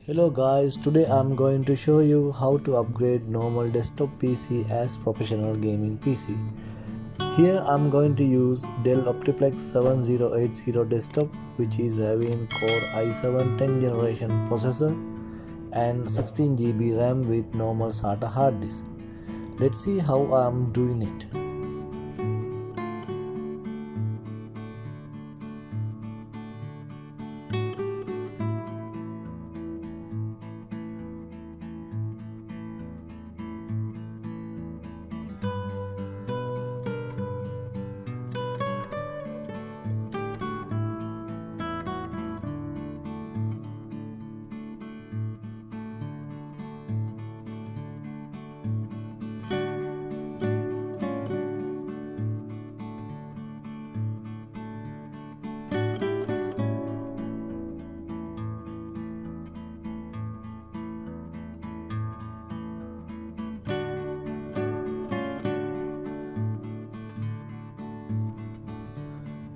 Hello guys, today I'm going to show you how to upgrade normal desktop PC as professional gaming PC. Here I'm going to use Dell Optiplex 7080 desktop, which is having Core i7 10th generation processor and 16 GB RAM with normal SATA hard disk. Let's see how I'm doing it.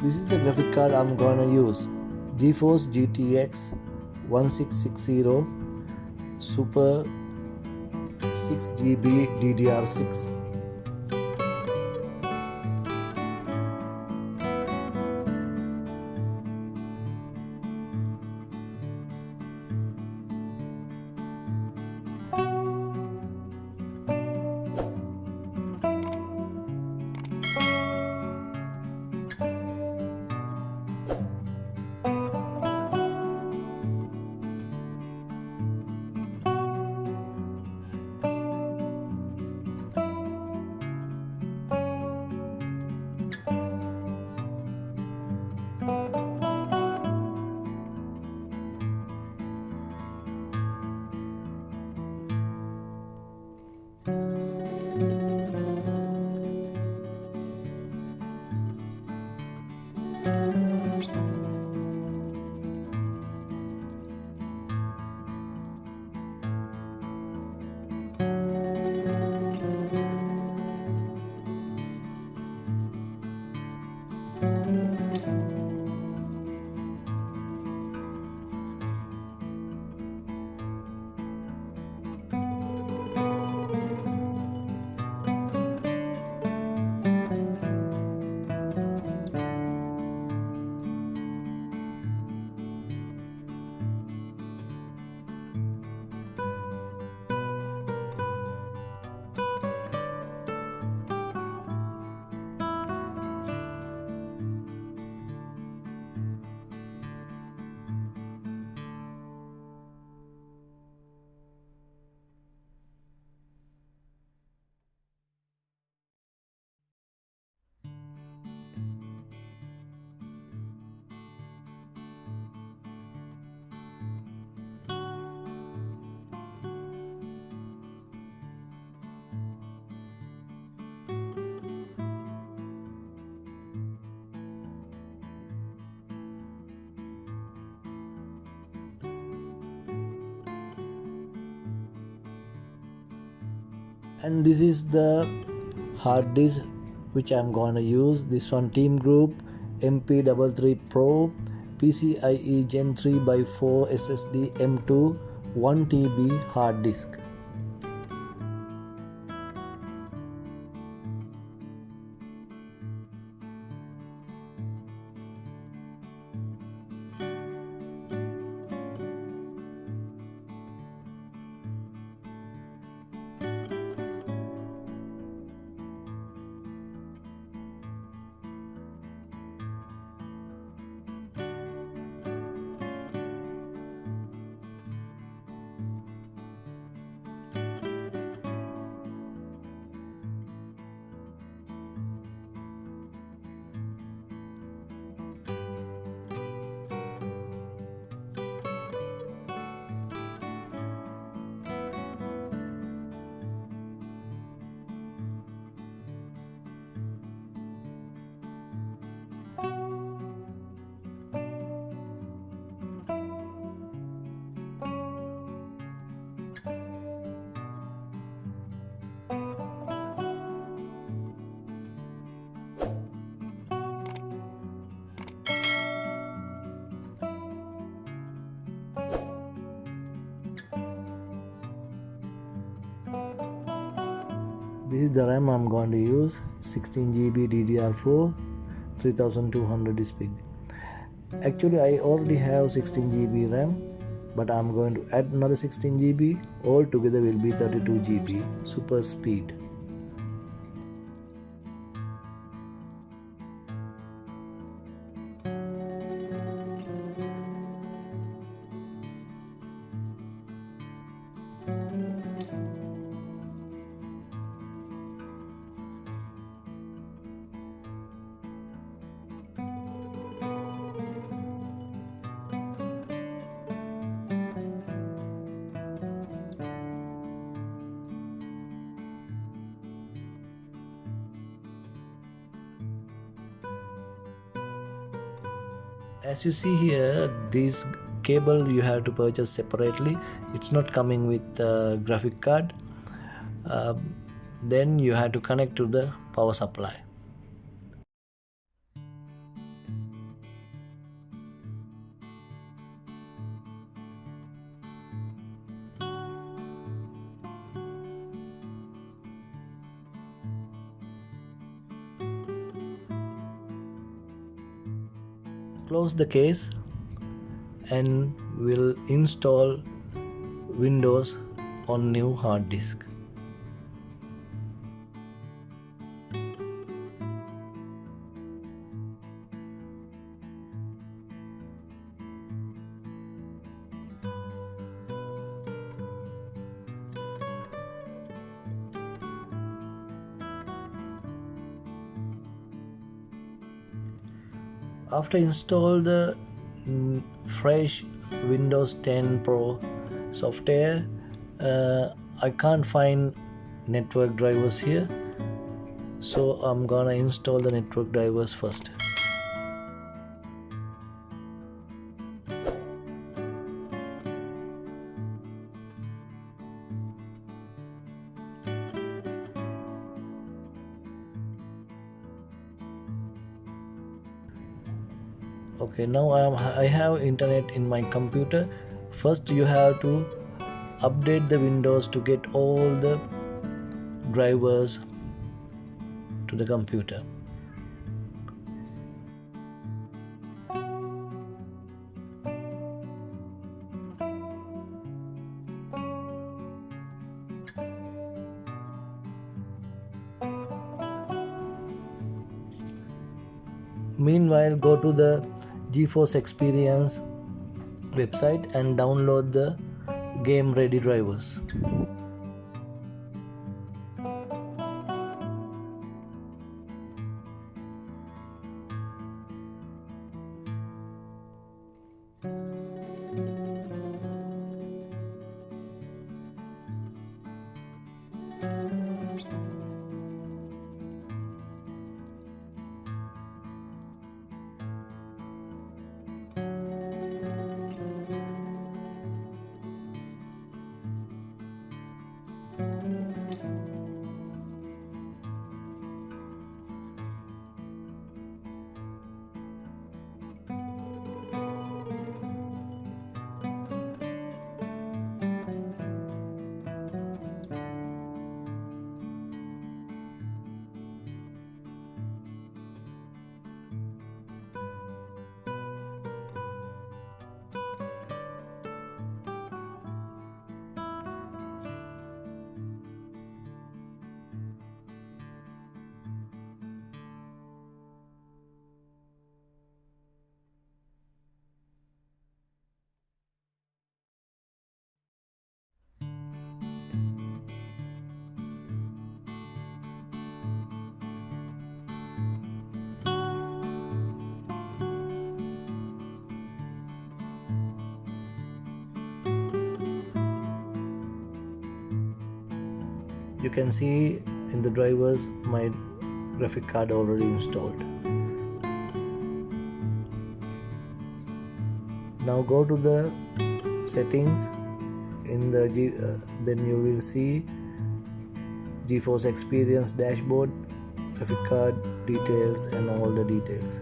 This is the graphic card I'm gonna use. GeForce GTX 1660 Super 6 GB DDR6. And this is the hard disk which I'm gonna use. This one, Team Group MP33 Pro PCIe Gen 3 by 4 SSD M2 1 TB hard disk. This is the RAM I'm going to use, 16GB DDR4, 3200 speed. Actually I already have 16GB RAM, but I'm going to add another 16GB. All together will be 32GB super speed. As you see here, this cable you have to purchase separately. It's not coming with the graphic card. Then you have to connect to the power supply. Close the case and we'll install Windows on new hard disk. After install the fresh Windows 10 Pro software, I can't find network drivers here, so I'm gonna install the network drivers first. Okay, now I have internet in my computer. First you have to update the Windows to get all the drivers to the computer. Meanwhile, go to the GeForce Experience website and download the game ready drivers. You can see in the drivers my graphic card already installed. Now go to the settings in the then you will see GeForce Experience dashboard, graphic card details and all the details.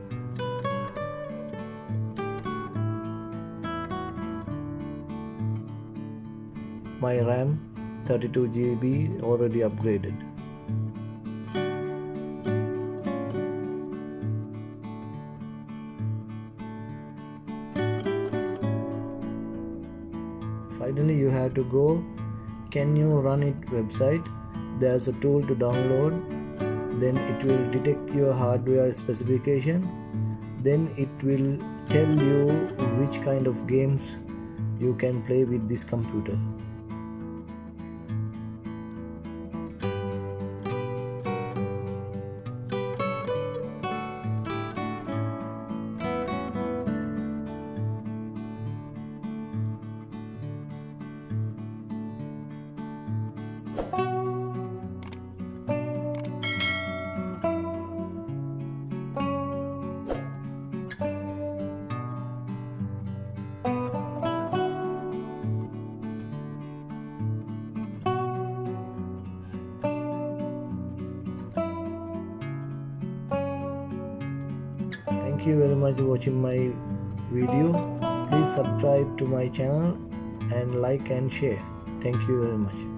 My RAM 32 GB already upgraded. Finally, you have to go Can You Run It website. There's a tool to download. Then it will detect your hardware specification. Then it will tell you which kind of games you can play with this computer. Thank you very much for watching my video. Please subscribe to my channel and like and share. Thank you very much.